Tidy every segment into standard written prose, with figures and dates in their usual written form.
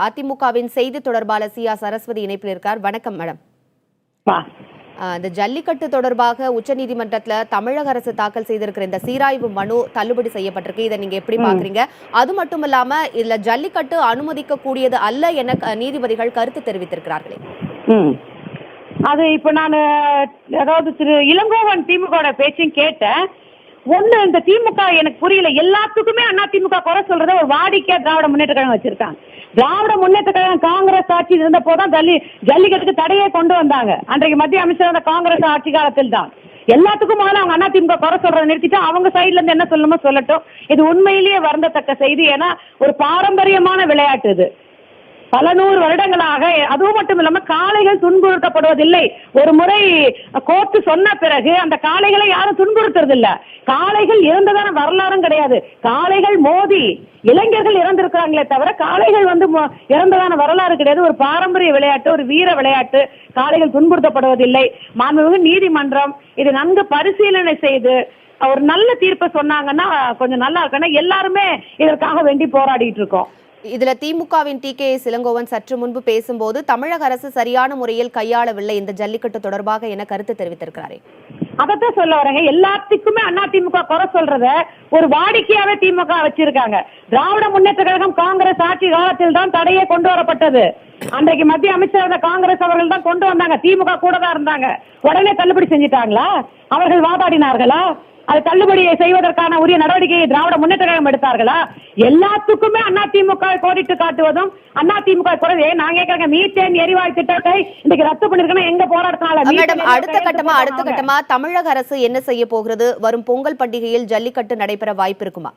அதிமுகவின் செய்தி தொடர்பாளர் சி. சரஸ்வதி இணைப்பில் இருக்கார். வணக்கம் மேடம். இந்த ஜல்லிக்கட்டு தொடர்பாக உச்சநீதிமன்றத்தில் தமிழக அரசு தாக்கல் செய்திருக்கிற இந்த சீராய்வு மனு தள்ளுபடி செய்யப்பட்டிருக்கு. இதை நீங்க எப்படி பாக்குறீங்க? அது மட்டும் இல்லாம இதுல ஜல்லிக்கட்டு அனுமதிக்க கூடியது அல்ல என நீதிபதிகள் கருத்து தெரிவித்திருக்கிறார்களே. அது இப்ப நான் அதாவது திரு இளங்கோவன் திமுக பேச்சும் கேட்டேன். ஒண்ணு, இந்த திமுக எனக்கு புரியல, எல்லாத்துக்குமே அண்ணா திமுக குறை சொல்றத ஒரு வாடிக்கையா திராவிட முன்னேற்ற கழகம் வச்சிருக்காங்க. திராவிட முன்னேற்ற கழகம் காங்கிரஸ் ஆட்சி இருந்த போதான் ஜல்லிக்கட்டுக்கு தடையே கொண்டு வந்தாங்க. அன்றைக்கு மத்திய அமைச்சர் அந்த காங்கிரஸ் ஆட்சி காலத்தில் தான். எல்லாத்துக்கும் முதல்ல அவங்க அண்ணா திமுக குறை சொல்றதை நிறுத்திட்டு அவங்க சைட்ல இருந்து என்ன சொல்லணுமோ சொல்லட்டும். இது உண்மையிலேயே வருந்தத்தக்க செய்தி. ஏன்னா ஒரு பாரம்பரியமான விளையாட்டு இது. பல நூறு வருடங்களாக. அதுவும் மட்டும் இல்லாம காளைகள் துன்புறுத்தப்படுவதில்லை. ஒரு முறை கோர்ட்டு சொன்ன பிறகு அந்த காளைகளை யாரும் துன்புறுத்துறது இல்ல. காளைகள் இறந்ததான வரலாறும் கிடையாது. காளைகள் மோதி இளைஞர்கள் இறந்திருக்கிறாங்களே தவிர காளைகள் இறந்ததான வரலாறு கிடையாது. ஒரு பாரம்பரிய விளையாட்டு, ஒரு வீர விளையாட்டு. காளைகள் துன்புறுத்தப்படுவதில்லை. மாண்புமிகு நீதிமன்றம் இது நன்கு பரிசீலனை செய்து ஒரு நல்ல தீர்ப்பை சொன்னாங்கன்னா கொஞ்சம் நல்லா இருக்கு. எல்லாருமே இதற்காக வேண்டி போராடிட்டு இருக்கோம். இதுல திமுகவின் டி.கே.எஸ். இளங்கோவன் சற்று முன்பு பேசும்போது தமிழக அரசு சரியான முறையில் கையாளவில்லை இந்த ஜல்லிக்கட்டு தொடர்பாக என கருத்து தெரிவித்திருக்கிறாரே. அதத்தான் சொல்ல வரேங்க. எல்லாத்துக்குமே அண்ணா திமுக குறை சொல்றத ஒரு வாடிக்கையாவே திமுக வச்சிருக்காங்க. திராவிட முன்னேற்ற கழகம் காங்கிரஸ் ஆட்சி காலத்தில் தான் தடையே கொண்டு வரப்பட்டது. அன்றைக்கு மத்திய அமைச்சர் காங்கிரஸ் அவர்கள் தான் கொண்டு வந்தாங்க. திமுக கூட தான் இருந்தாங்க. உடனே தள்ளுபடி செஞ்சிட்டாங்களா? அவர்கள் வாதாடினார்களா? அது தள்ளுபடி செய்வதற்கான உரிய நடவடிக்கையை திராவிட முன்னேற்ற கழகம் எடுத்தார்களா? எல்லாத்துக்குமே அதிமுக கோடிட்டு காட்டுவதும் அதிமுக குறைவே. நான் கேட்கறேன், மீத்தேன் எரிவாயு திட்டத்தை இன்னைக்கு ரத்து பண்ணிருக்கணும். எங்க போராட்டம்? அடுத்த கட்டமா தமிழக அரசு என்ன செய்ய போகிறது? வரும் பொங்கல் பண்டிகையில் ஜல்லிக்கட்டு நடைபெற வாய்ப்பு இருக்குமா?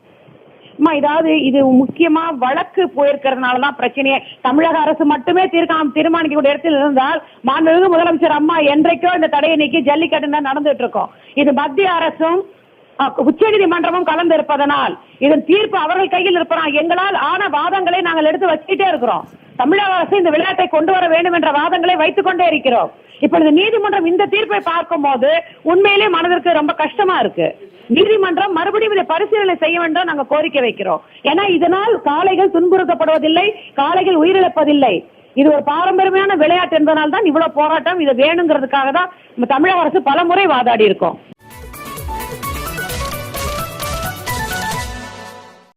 இதாவது இது முக்கியமா வழக்கு போயிருக்கிறதுனாலதான் பிரச்சனையே. தமிழக அரசு மட்டுமே தீர்மானிக்கக்கூடிய இடத்தில் இருந்தால் மாண்புமிகு முதலமைச்சர் அம்மா என்றைக்கோ இந்த தடையை நீக்கி ஜல்லிக்கட்டு நடந்துட்டு இருக்கோம். இது மத்திய அரசும் உச்ச நீதிமன்றமும் கலந்து இருப்பதனால் இதன் தீர்ப்பு அவர்கள் கையில் இருப்பதால் எங்களால் ஆன வாதங்களை நாங்கள் எடுத்து வச்சுட்டே இருக்கிறோம். தமிழக அரசு இந்த விளையாட்டை கொண்டு வர வேண்டும் என்ற வாதங்களை வைத்துக் கொண்டே இருக்கிறோம். இப்பொழுது நீதிமன்றம் இந்த தீர்ப்பை பார்க்கும் போது உண்மையிலே மனதிற்கு ரொம்ப கஷ்டமா இருக்கு. நீதிமன்றம் மறுபடியும் இதை பரிசீலனை செய்ய வேண்டும் நாங்க கோரிக்கை வைக்கிறோம். ஏன்னா இதனால் காளைகள் துன்புறுத்தப்படுவதில்லை, காளைகள் உயிரிழப்பதில்லை. இது ஒரு பாரம்பரியமான விளையாட்டு என்பதனால் தான் இவ்வளவு போராட்டம். இது வேணுங்கிறதுக்காக தான் தமிழக அரசு பல முறை வாதாடி இருக்கோம்.